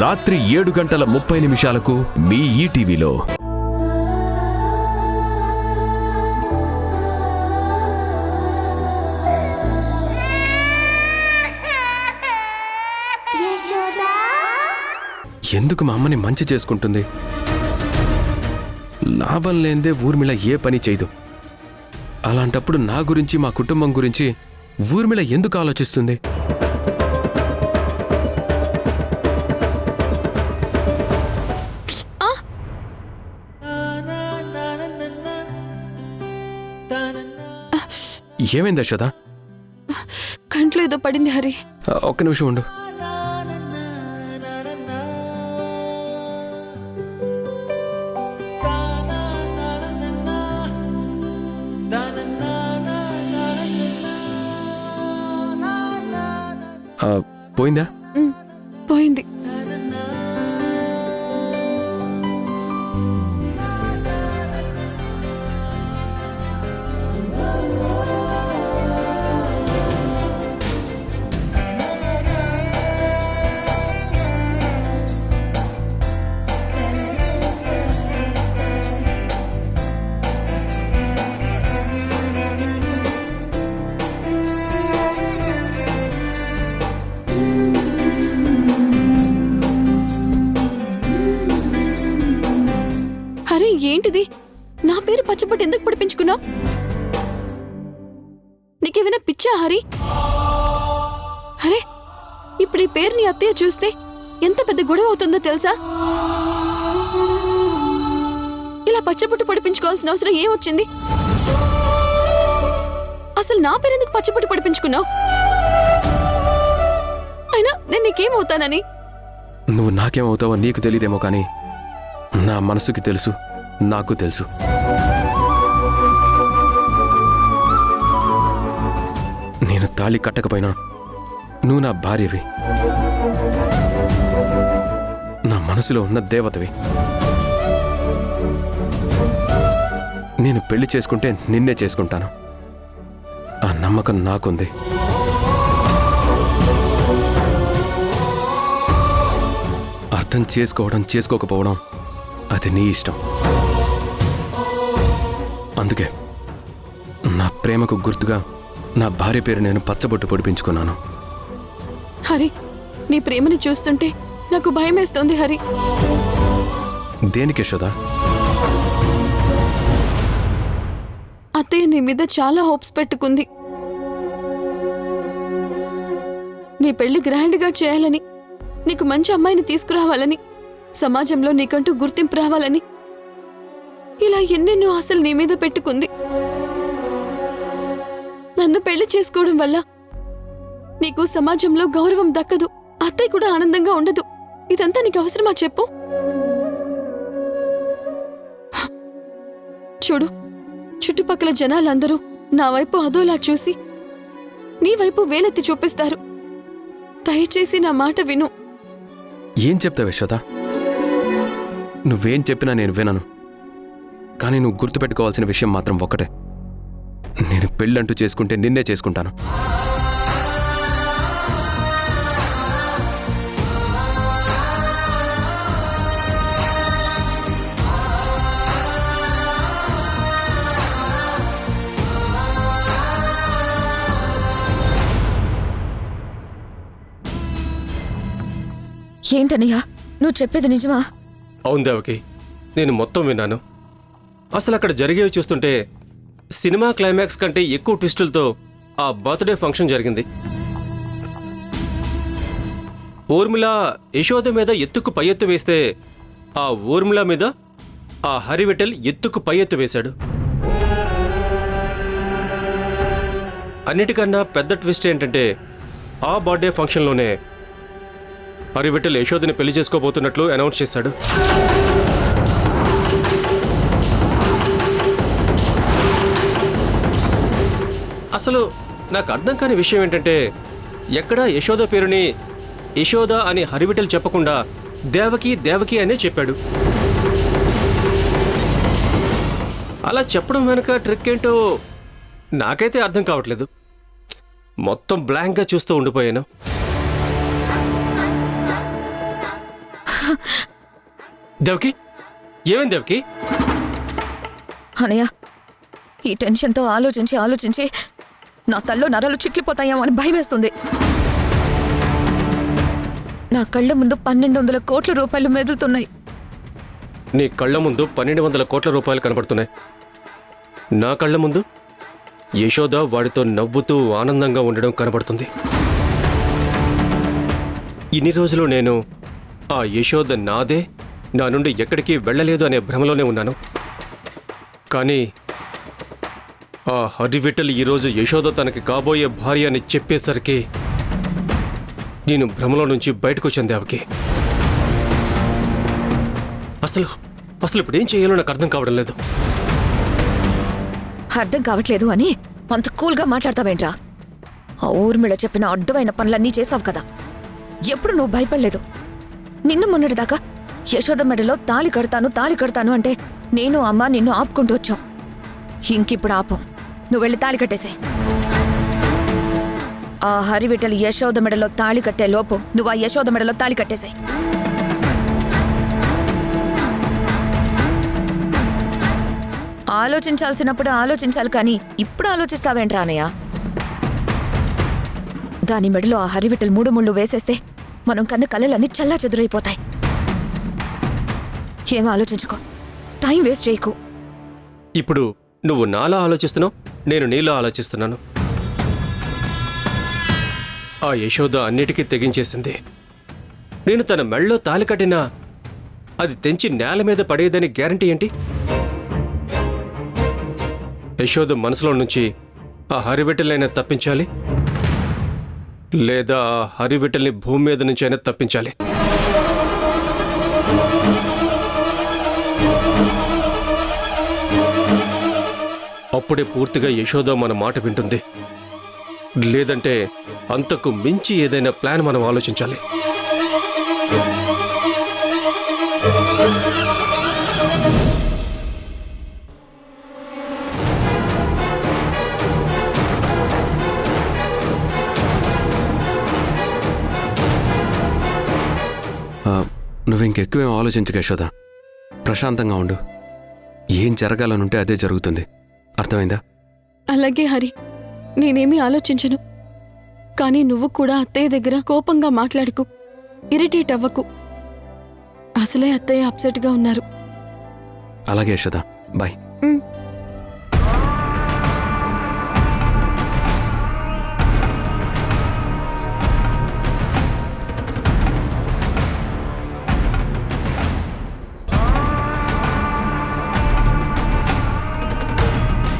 రాత్రి 7:30 మీ ఈటీవీలో. ఎందుకు మా అమ్మని మంచి చేసుకుంటుంది? లాభం లేందే ఊర్మిళ ఏ పని చేయదు. అలాంటప్పుడు నా గురించి మా కుటుంబం గురించి ఊర్మిళ ఎందుకు ఆలోచిస్తుంది? ఏమైంది యశోద? కంట్లో ఏదో పడింది హరి. ఒక్క నిమిషం ఉండు. పోయిందా? పోయింది. ఏంటిది? నా పేరు పచ్చబొట్టు ఎందుకు పడిపించుకున్నావు? నీకేమైనా పిచ్చా హరి? అరే, ఇప్పుడు ఈ పేరు నీ అత్తయ్య చూస్తే ఎంత పెద్ద గొడవ అవుతుందో తెలుసా? ఇలా పచ్చబొట్టు పడిపించుకోవాల్సిన అవసరం ఏమొచ్చింది? అసలు నా పేరు ఎందుకు పచ్చబొట్టు పడిపించుకున్నావు? అయినా నేను నీకేమవుతానని? నువ్వు నాకేమవుతావో నీకు తెలియదేమో కానీ నా మనసుకి తెలుసు, నాకు తెలుసు. నేను తాళి కట్టకపోయినా నువ్వు నా భార్యవి, నా మనసులో ఉన్న దేవతవి. నేను పెళ్లి చేసుకుంటే నిన్నే చేసుకుంటాను. ఆ నమ్మకం నాకుంది. అర్థం చేసుకోవడం చేసుకోకపోవడం అది నీ ఇష్టం. అందుకే నా ప్రేమకు గుర్తుగా నా భార్య పేరు నేను పచ్చబొట్టు పొడిపించుకున్నాను. హరి, నీ ప్రేమని చూస్తుంటే నాకు భయమేస్తోంది హరి. దేనికి యశోద? అత్తయ్య నీ మీద చాలా హోప్స్ పెట్టుకుంది. నీ పెళ్లి గ్రాండ్గా చేయాలని, నీకు మంచి అమ్మాయిని తీసుకురావాలని, సమాజంలో నీకంటూ గుర్తింపు రావాలని ఇలా ఎన్నెన్నో ఆశలు నీ మీద పెట్టుకుంది. నన్ను పెళ్లి చేసుకోవడం వల్ల నీకు సమాజంలో గౌరవం దక్కదు, అత్తయ్య కూడా ఆనందంగా ఉండదు. ఇదంతా నీకు అవసరమా చెప్పు? చూడు, చుట్టుపక్కల జనాలందరూ నా వైపు అదోలా చూసి నీ వైపు వేలెత్తి చూపిస్తారు. దయచేసి నా మాట విను. ఏం చెప్తావు యశోద? నువ్వేం చెప్పినా నేను వినను. కానీ నువ్వు గుర్తుపెట్టుకోవాల్సిన విషయం మాత్రం ఒక్కటే, నేను పెళ్ళంటూ చేసుకుంటే నిన్నే చేసుకుంటాను. ఏంటన్నయ్యా, నువ్వు చెప్పేది నిజమా? అవును దేవకి, నేను మొత్తం విన్నాను. అసలు అక్కడ జరిగేవి చూస్తుంటే సినిమా క్లైమాక్స్ కంటే ఎక్కువ ట్విస్టులతో ఆ బర్త్డే ఫంక్షన్ జరిగింది. ఊర్మిళ యశోద మీద ఎత్తుకు పై ఎత్తు వేస్తే ఆ ఊర్మిళ మీద ఆ హరివిఠల్ ఎత్తుకు పై ఎత్తు వేశాడు. అన్నిటికన్నా పెద్ద ట్విస్ట్ ఏంటంటే ఆ బర్త్డే ఫంక్షన్లోనే హరివిఠల్ యశోదని పెళ్లి చేసుకోబోతున్నట్లు అనౌన్స్ చేశాడు. అసలు నాకు అర్థం కాని విషయం ఏంటంటే, ఎక్కడా యశోద పేరుని యశోద అని హరివిఠల్ చెప్పకుండా దేవకి దేవకి అనే చెప్పాడు. అలా చెప్పడం వెనక ట్రిక్ ఏంటో నాకైతే అర్థం కావట్లేదు. మొత్తం బ్లాంక్గా చూస్తూ ఉండిపోయాను. దేవకి ఏమైంది దేవకి? అనయ్య, ఈ టెన్షన్తో ఆలోచించి ఆలోచించి నా తల్లో నరాలు చిట్లిపోతాయేమో అని భయం వేస్తుంది. నా కళ్ళ ముందు 1200 కోట్ల రూపాయలు మెదులుతున్నాయి. నీ కళ్ళ ముందు 1200 కోట్ల రూపాయలు కనబడుతున్నాయి. నా కళ్ళ ముందు యశోద వాడితో నవ్వుతూ ఆనందంగా ఉండడం కనబడుతుంది. ఇన్ని రోజులు నేను ఆ యశోద నాదే, నా నుండి ఎక్కడికి వెళ్ళలేదు అనే భ్రమలోనే ఉన్నాను. కానీ ఆ హరివిఠల్ ఈరోజు యశోద తనకి కాబోయే భార్య అని చెప్పేసరికి నేను భ్రమలో నుంచి బయటకు వచ్చాను దేవకి. అసలు ఇప్పుడు ఏం చేయాలో నాకు అర్థం కావడం లేదు. అర్థం కావట్లేదు అని అంత కూల్గా మాట్లాడతావేంట్రా? ఆ ఊర్మిళ చెప్పిన అడ్డమైన పనులన్నీ చేసావు కదా, ఎప్పుడు నువ్వు భయపడలేదు. నిన్ను మొన్నటిదాకా యశోద మెడలో తాళి కడతాను అంటే నేను అమ్మ నిన్ను ఆపుకుంటూ వచ్చాం. ఇంకిప్పుడు ఆపం. నువ్వు వెళ్ళి తాళి కట్టేసాయి. ఆ హరివిఠల్ యశోద మెడలో తాళి కట్టే లోపు నువ్వు ఆ యశోద మెడలో తాళి కట్టేసాయి. ఆలోచించాల్సినప్పుడు ఆలోచించాలి, కానీ ఇప్పుడు ఆలోచిస్తావేంట్రా అనయ్య? దాని మెడలో ఆ హరివిఠల్ 3 ముళ్ళు వేసేస్తే మనం కన్న కళ్ళలన్నీ చల్లా చెదురైపోతాయి. ఏం ఆలోచించుకో, టైం వేస్ట్ చేయకు. ఇప్పుడు నువ్వు నాలా ఆలోచిస్తున్నావు, నేను నీలా ఆలోచిస్తున్నాను. ఆ యశోద అన్నిటికీ తెగించేసింది. నేను తన మెళ్ళలో తాలి కట్టినా అది తెంచి నేల మీద పడేదని గ్యారంటీ ఏంటి? యశోద మనసులో నుంచి ఆ హరివిఠలైనా తప్పించాలి, లేదా ఆ హరివిఠల్ని భూమి మీద నుంచి అయినా తప్పించాలి. అప్పుడే పూర్తిగా యశోద మన మాట వింటుంది. లేదంటే అంతకు మించి ఏదైనా ప్లాన్ మనం ఆలోచించాలి. నువ్వు ఇంకెక్కువేం ఆలోచించక యశోద, ప్రశాంతంగా ఉండు. ఏం జరగాలనుంటే అదే జరుగుతుంది. అర్థమైందా? అలాగే హరి, నేనేమీ ఆలోచించను. కానీ నువ్వు కూడా అత్తయ్య దగ్గర కోపంగా మాట్లాడుకు, ఇరిటేట్ అవ్వకు. అసలే అత్తయ్య అప్సెట్గా ఉన్నారు. అలాగే యశోద, బాయ్.